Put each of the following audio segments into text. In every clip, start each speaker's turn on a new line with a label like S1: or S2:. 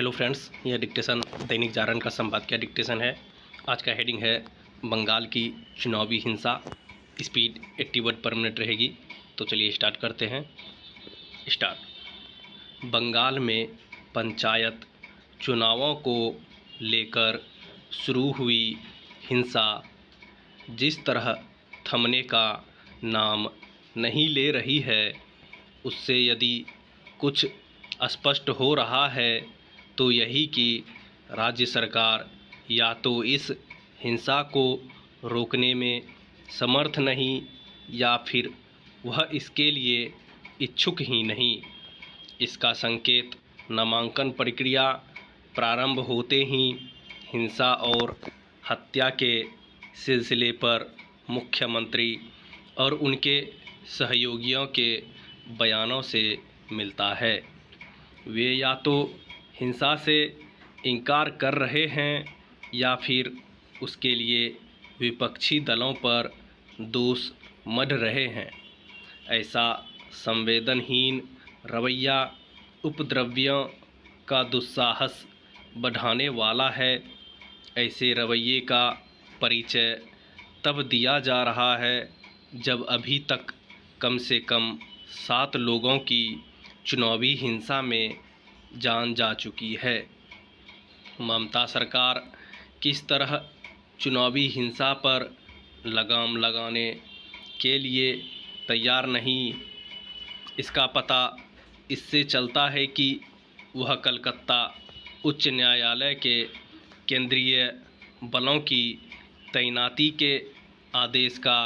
S1: Hello friends, यह dictation Dainik Jagran का संपादकीय डिक्टेशन है। आज का हेडिंग है बंगाल की चुनावी हिंसा, स्पीड 80 वर्ड पर मिनट रहेगी। तो चलिए स्टार्ट करते हैं। बंगाल में पंचायत चुनावों को लेकर शुरू हुई हिंसा जिस तरह थमने का नाम नहीं ले रही है, उससे यदि कुछ स्पष्ट हो रहा है तो यही कि राज्य सरकार या तो इस हिंसा को रोकने में समर्थ नहीं या फिर वह इसके लिए इच्छुक ही नहीं। इसका संकेत नामांकन प्रक्रिया प्रारंभ होते ही हिंसा और हत्या के सिलसिले पर मुख्यमंत्री और उनके सहयोगियों के बयानों से मिलता है। वे या तो हिंसा से इनकार कर रहे हैं या फिर उसके लिए विपक्षी दलों पर दोष मढ़ रहे हैं। ऐसा संवेदनहीन रवैया उपद्रवियों का दुस्साहस बढ़ाने वाला है। ऐसे रवैये का परिचय तब दिया जा रहा है जब अभी तक कम से कम 7 लोगों की चुनावी हिंसा में जान जा चुकी है। ममता सरकार किस तरह चुनावी हिंसा पर लगाम लगाने के लिए तैयार नहीं, इसका पता इससे चलता है कि वह कलकत्ता उच्च न्यायालय के केंद्रीय बलों की तैनाती के आदेश का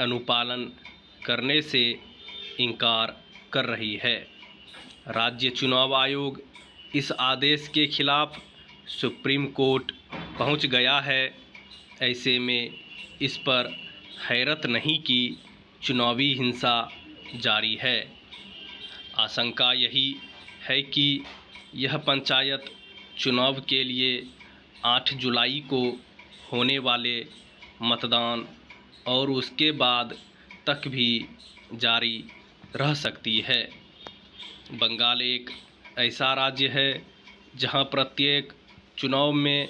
S1: अनुपालन करने से इनकार कर रही है। राज्य चुनाव आयोग इस आदेश के खिलाफ सुप्रीम कोर्ट पहुंच गया है। ऐसे में इस पर हैरत नहीं कि चुनावी हिंसा जारी है। आशंका यही है कि यह पंचायत चुनाव के लिए 8 जुलाई को होने वाले मतदान और उसके बाद तक भी जारी रह सकती है। बंगाल एक ऐसा राज्य है जहां प्रत्येक चुनाव में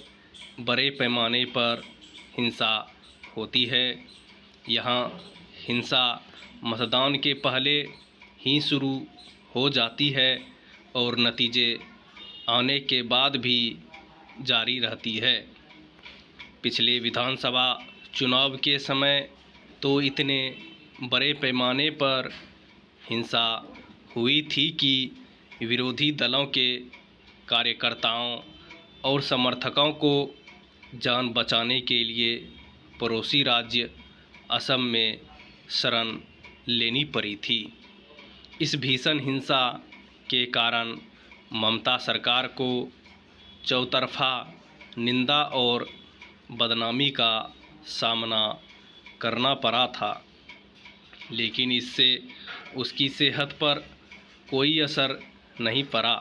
S1: बड़े पैमाने पर हिंसा होती है। यहां हिंसा मतदान के पहले ही शुरू हो जाती है और नतीजे आने के बाद भी जारी रहती है। पिछले विधानसभा चुनाव के समय तो इतने बड़े पैमाने पर हिंसा हुई थी कि विरोधी दलों के कार्यकर्ताओं और समर्थकों को जान बचाने के लिए पड़ोसी राज्य असम में शरण लेनी पड़ी थी। इस भीषण हिंसा के कारण ममता सरकार को चौतरफा निंदा और बदनामी का सामना करना पड़ा था, लेकिन इससे उसकी सेहत पर कोई असर नहीं पड़ा।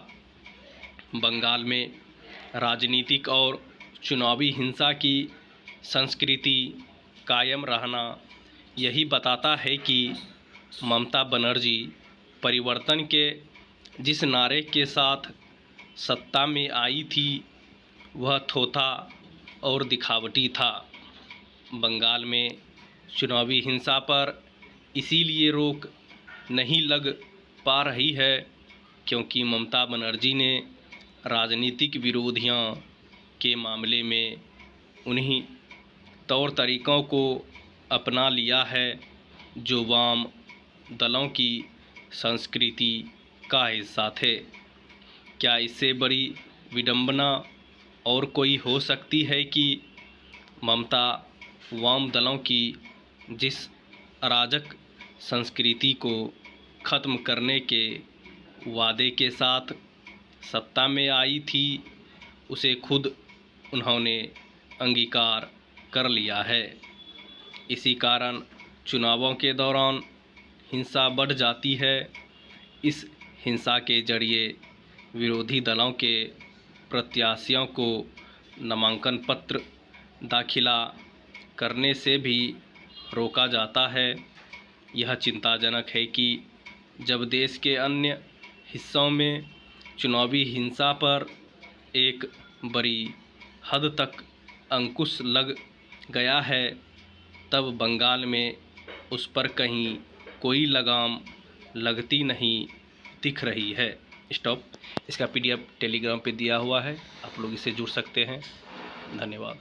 S1: बंगाल में राजनीतिक और चुनावी हिंसा की संस्कृति कायम रहना यही बताता है कि ममता बनर्जी परिवर्तन के जिस नारे के साथ सत्ता में आई थी वह थोथा और दिखावटी था। बंगाल में चुनावी हिंसा पर इसीलिए रोक नहीं लग पा रही है क्योंकि ममता बनर्जी ने राजनीतिक विरोधियों के मामले में उन्हीं तौर तरीक़ों को अपना लिया है जो वाम दलों की संस्कृति का हिस्सा थे। क्या इससे बड़ी विडंबना और कोई हो सकती है कि ममता वाम दलों की जिस अराजक संस्कृति को ख़त्म करने के वादे के साथ सत्ता में आई थी, उसे खुद उन्होंने अंगीकार कर लिया है। इसी कारण चुनावों के दौरान हिंसा बढ़ जाती है। इस हिंसा के जरिए विरोधी दलों के प्रत्याशियों को नामांकन पत्र दाखिला करने से भी रोका जाता है। यह चिंताजनक है कि जब देश के अन्य हिस्सों में चुनावी हिंसा पर एक बड़ी हद तक अंकुश लग गया है, तब बंगाल में उस पर कहीं कोई लगाम लगती नहीं दिख रही है। स्टॉप। इसका PDF टेलीग्राम पे दिया हुआ है, आप लोग इससे जुड़ सकते हैं। धन्यवाद।